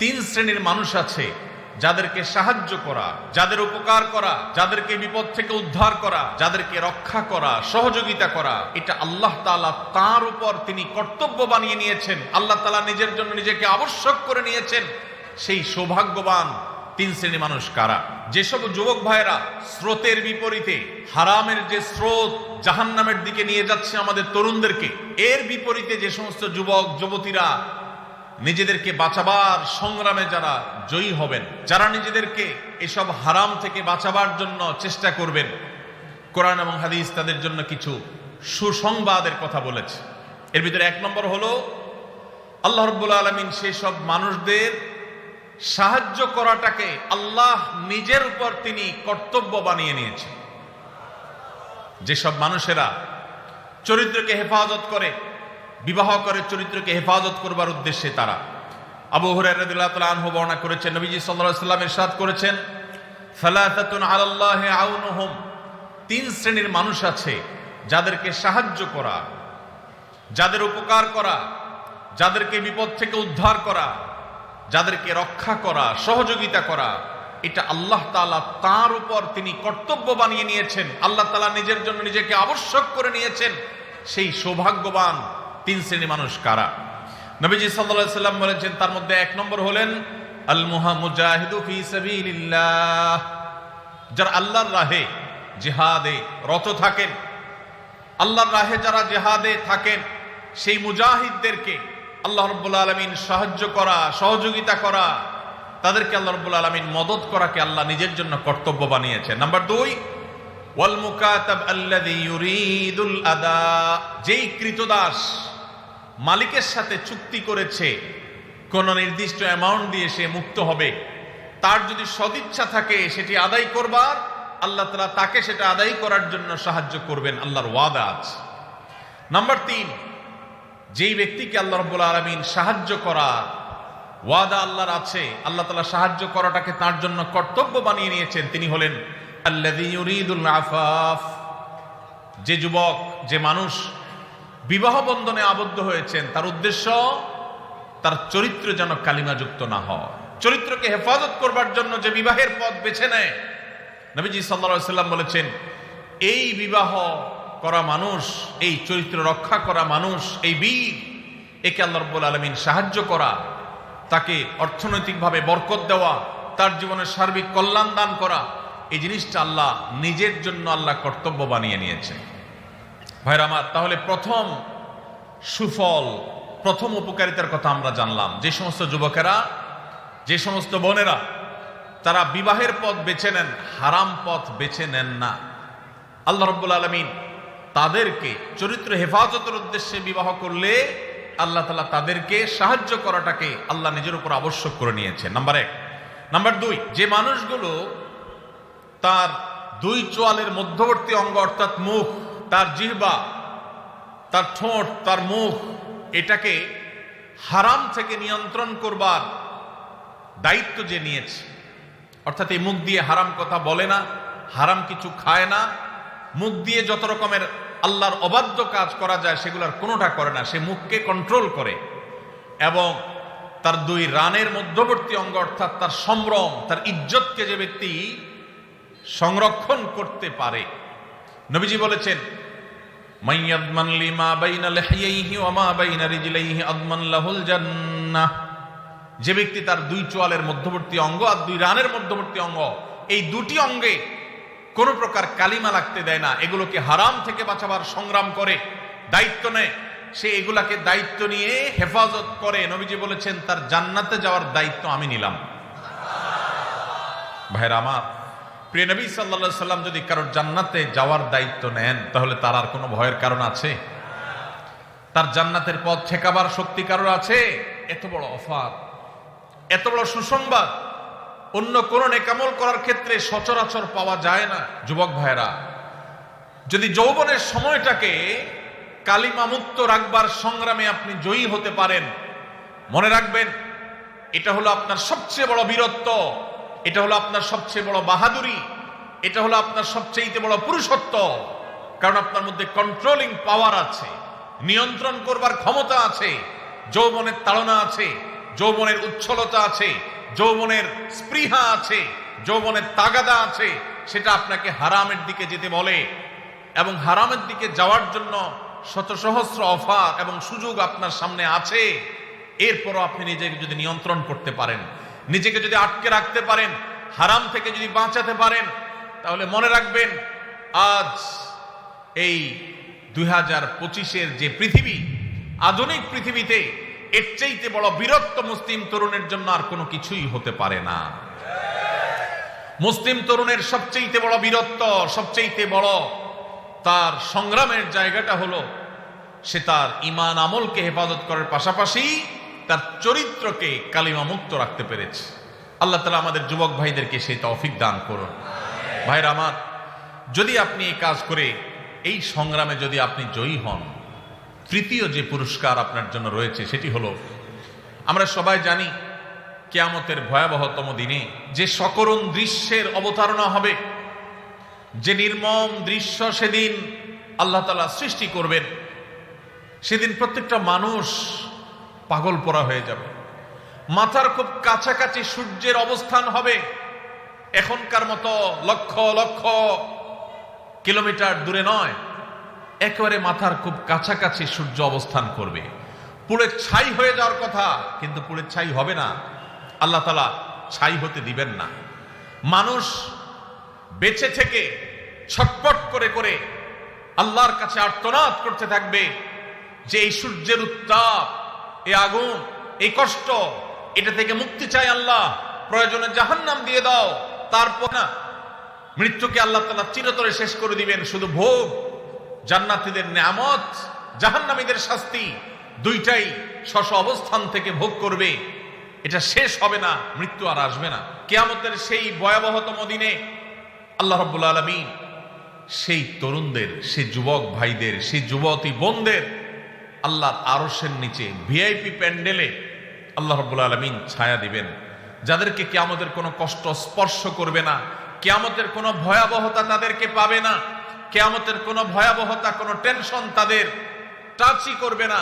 তিন শ্রেণীর মানুষ আছে যাদেরকে সাহায্য করা, যাদের উপকার করা, যাদেরকে বিপদ থেকে উদ্ধার করা, যাদেরকে রক্ষা করা, সহযোগিতা করা, এটা আল্লাহ তাআলা তার উপর তিনি কর্তব্য বানিয়ে নিয়েছেন। আল্লাহ তাআলা নিজের জন্য নিজেকে আবশ্যক করে নিয়েছেন। সেই সৌভাগ্যবান তিন শ্রেণীর মানুষ কারা? যেসব যুবক ভাইরা স্রোতের বিপরীতে, হারামের যে স্রোত জাহান্নামের দিকে নিয়ে যাচ্ছে আমাদের তরুণদেরকে, এর বিপরীতে যে সমস্ত যুবক যুবতীরা নিজেদেরকে বাঁচাবার সংগ্রামে যারা জয়ী হবেন, যারা নিজেদেরকে এসব হারাম থেকে বাঁচাবার জন্য চেষ্টা করবেন, কোরআন এবং হাদিস তাদের জন্য কিছু সুসংবাদের কথা বলেছে। এর ভিতরে এক নম্বর হলো আল্লাহ রাব্বুল আলামিন সেই সব মানুষদের সাহায্য করাটাকে আল্লাহ নিজের উপর তিনি কর্তব্য বানিয়ে নিয়েছেন। যেসব মানুষেরা চরিত্রকে হেফাজত করে, বিবাহ করে চরিত্রকে হেফাজত করবার উদ্দেশ্যে তারা, আবু হুরায়রা রাদিয়াল্লাহু তাআলা আনহু বর্ণনা করেছেন, নবীজি সাল্লাল্লাহু আলাইহি ওয়াসাল্লাম ইরশাদ করেছেন, সালাসাতুন আলাল্লাহি আউনুহুম, তিন শ্রেণীর মানুষ আছে যাদেরকে সাহায্য করা, যাদের উপকার করা, যাদেরকে বিপদ থেকে উদ্ধার করা, যাদেরকে রক্ষা করা, সহযোগিতা করা, এটা আল্লাহ তাআলা তার উপর তিনি কর্তব্য বানিয়ে নিয়েছেন। আল্লাহ তাআলা নিজের জন্য নিজেকে আবশ্যক করে নিয়েছেন। সেই সৌভাগ্যবান তিন শ্রেণীর মানুষ কারা? নবীজি সাল্লাল্লাহু আলাইহি ওয়াসাল্লাম বলেছেন, তার মধ্যে এক নম্বর হলেন আল মুজাহিদু ফি সাবিলিল্লাহ, যারা আল্লাহর রাহে জিহাদে রত থাকেন, আল্লাহর রাহে যারা জিহাদে থাকেন, সেই মুজাহিদদেরকে আল্লাহ রাব্বুল আলামিন সাহায্য করা, সহযোগিতা করা, তাদেরকে আল্লাহ রাব্বুল আলামিন মদদ করাকে আল্লাহ নিজের জন্য কর্তব্য বানিয়েছেন। নাম্বার 2, ওয়াল মুকাতাব আল্লাযী ইউরিদুল আদা, যেই কৃতদাস মালিকের সাথে চুক্তি করেছে কোন নির্দিষ্ট অ্যামাউন্ট দিয়ে সে মুক্ত হবে, তার যদি সদিচ্ছা থাকে সেটি আদায় করবার, আল্লাহ তাআলা তাকে সেটা আদায় করার জন্য সাহায্য করবেন, আল্লাহর ওয়াদা আছে। নাম্বার 3, যেই ব্যক্তিকে আল্লাহ রাব্বুল আলামিন সাহায্য করা ওয়াদা আল্লাহর আছে, আল্লাহ তাআলা সাহায্য করাটাকে তার জন্য কর্তব্য বানিয়ে নিয়েছেন, তিনি হলেন আল্লাযী ইউরিদুল আফাফ, যে যুবক, যে মানুষ বিবাহ বন্ধনে আবদ্ধ হয়েছেন, তার উদ্দেশ্য তার চরিত্র যেন কালিমাযুক্ত না হয়, চরিত্রকে হেফাজত করবার জন্য যে বিবাহের পথ বেছে নেয়। নবীজি সাল্লাল্লাহু আলাইহি ওয়াসাল্লাম বলেছেন, এই বিবাহ করা মানুষ, এই চরিত্র রক্ষা করা মানুষ, এই বীর, একে আল্লাহ রাব্বুল আলামিন সাহায্য করা, তাকে অর্থনৈতিকভাবে বরকত দেওয়া, তার জীবনের সার্বিক কল্যাণ দান করা, এই জিনিসটা আল্লাহ নিজের জন্য আল্লাহ কর্তব্য বানিয়ে নিয়েছেন। ভাইরা আমার, তাহলে প্রথম সুফল, প্রথম উপকারিতার কথা আমরা জানলাম। যে সমস্ত যুবকেরা, যে সমস্ত বোনেরা তারা বিবাহের পথ বেছে নেন, হারাম পথ বেছে নেন না, আল্লাহ রাব্বুল আলামিন তাদেরকে চরিত্র হেফাজতের উদ্দেশ্যে বিবাহ করলে আল্লাহ তাআলা তাদেরকে সাহায্য করাটাকে আল্লাহ নিজের উপর আবশ্যক করে নিয়েছেন। নাম্বার 1। নাম্বার 2, যে মানুষগুলো তার দুই চোয়ালের মধ্যবর্তী অঙ্গ অর্থাৎ মুখ, তার জিহ্বা, তার ঠোঁট, তার মুখ, এটাকে হারাম থেকে নিয়ন্ত্রণ করবার দায়িত্ব যে নিয়েছে, অর্থাৎ এই মুখ দিয়ে হারাম কথা বলে না, হারাম কিছু খায় না, মুখ দিয়ে যত রকমের আল্লাহর অবাধ্য কাজ করা যায় সেগুলোর কোনোটা করে না, সে মুখকে কন্ট্রোল করে, এবং তার দুই রানের মধ্যবর্তী অঙ্গ অর্থাৎ তার সম্ভ্রম, তার ইজ্জতকে যে ব্যক্তি সংরক্ষণ করতে পারে, নবীজি বলেছেন, মাইয়াদমান লিমা বাইনা লিহিয়াইহি ওয়া মা বাইনা রিজলাইহি আদমান লাহুল জান্নাহ, যে ব্যক্তি তার দুই চোয়ালের মধ্যবর্তী অঙ্গ আর দুই রানের মধ্যবর্তী অঙ্গ, এই দুটি অঙ্গে কোন প্রকার কালিমা লাগতে দেয় না, এগুলোকে হারাম থেকে বাঁচাবার সংগ্রাম করে, দায়িত্ব নেয়, সে এগুলাকে দায়িত্ব নিয়ে হেফাজত করে, নবীজি বলেছেন তার জান্নাতে যাওয়ার দায়িত্ব আমি নিলাম। ভাইরা আমার, প্রিয় নবী সাল্লাল্লাহু আলাইহি সাল্লাম যদি কারোর জান্নাতে যাওয়ার দায়িত্ব নেন, তাহলে তার আর কোনো ভয়ের কারণ আছে? তার জান্নাতের পথ ঠেকাবার শক্তি কারোর আছে? এত বড় অফার, এত বড় সুসংবাদ অন্য কোন নেকামল করার ক্ষেত্রে সচরাচর পাওয়া যায় না। যুবক ভাইরা, যদি যৌবনের সময়টাকে কালিমা মুক্ত রাখবার সংগ্রামে আপনি জয়ী হতে পারেন, মনে রাখবেন এটা হলো আপনার সবচেয়ে বড় বীরত্ব, এটা হলো আপনার সবচেয়ে বড় বাহাদুরি, এটা হলো আপনার সবচেয়ে বড় পুরুষত্ব। কারণ আপনার মধ্যে কন্ট্রোলিং পাওয়ার আছে, নিয়ন্ত্রণ করবার ক্ষমতা আছে, যৌবনের তাড়না আছে, যৌবনের উচ্ছলতা আছে, যৌবনের স্পৃহা আছে, যৌবনের তাগাদা আছে, সেটা আপনাকে হারামের দিকে যেতে বলে। এবং হারামের দিকে যাওয়ার জন্য শত সহস্র অফার এবং সুযোগ আপনার সামনে আছে। এরপরও আপনি নিজেকে যদি নিয়ন্ত্রণ করতে পারেন, নিজেকে যদি আটকে রাখতে পারেন, হারাম থেকে যদি বাঁচাতে পারেন, তাহলে মনে রাখবেন আজ এই 2025-এর যে পৃথিবী, আধুনিক পৃথিবীতে এর চাইতে বড় বীরত্ব মুসলিম তরুণের জন্য আর কোনো কিছুই হতে পারে না। মুসলিম তরুণের সবচেয়ে বড় বীরত্ব, সবচেয়ে বড় তার সংগ্রামের জায়গাটা হলো সে তার ঈমান আমলকে হেফাজত করার পাশাপাশি তার চরিত্রকে কালিমা মুক্ত রাখতে পেরেছে। আল্লাহ তাআলা আমাদের যুবক ভাইদেরকে সেই তৌফিক দান করুন। ভাইরা আমার, যদি আপনি এই কাজ করে এই সংগ্রামে যদি আপনি জয়ী হন, তৃতীয় যে পুরস্কার আপনার জন্য রয়েছে সেটি হলো, আমরা সবাই জানি কিয়ামতের ভয়াবহতম দিনে যে সকরুণ দৃশ্যের অবতারণা হবে, যে নির্মম দৃশ্য সেদিন আল্লাহ তাআলা সৃষ্টি করবেন, সেদিন প্রত্যেকটা মানুষ পাগল পরা হয়ে যাবে। মাথার খুব কাছাকাছি সূর্যের অবস্থান হবে, এখনকার মতো লক্ষ লক্ষ কিলোমিটার দূরে নয়, একেবারে মাথার খুব কাছাকাছি সূর্য অবস্থান করবে। পুড়ে ছাই হয়ে যাওয়ার কথা, কিন্তু পুড়ে ছাই হবে না, আল্লাহ তাআলা ছাই হতে দিবেন না। মানুষ বেঁচে থেকে ছটপট করে করে আল্লাহর কাছে আর্তনাদ করতে থাকবে যে এই সূর্যের উত্তাপ, এই আগুন, এই কষ্ট, এটা থেকে মুক্তি চাই আল্লাহ, প্রয়োজনে জাহান্নাম দিয়ে দাও। তারপর না, মৃত্যুকে আল্লাহ তাআলা চিরতরে শেষ করে দিবেন। শুধু ভোগ, জান্নাতীদের নেয়ামত, জাহান্নামীদের শাস্তি, দুইটাই স্ব অবস্থান থেকে ভোগ করবে। এটা শেষ হবে না, মৃত্যু আর আসবে না। কিয়ামতের সেই ভয়াবহতম দিনে আল্লাহ রাব্বুল আলামিন সেই তরুণদের, সেই যুবক ভাইদের, সেই যুবতী বোনদের আল্লাহর আরশের নিচে ভিআইপি প্যান্ডেলে আল্লাহ রাব্বুল আলামিন ছায়া দিবেন, যাদেরকে কিয়ামতের কোনো কষ্ট স্পর্শ করবে না, কিয়ামতের কোনো ভয়াবহতা তাদেরকে পাবে না, কিয়ামতের কোনো ভয়াবহতা, কোনো টেনশন তাদের টাচই করবে না।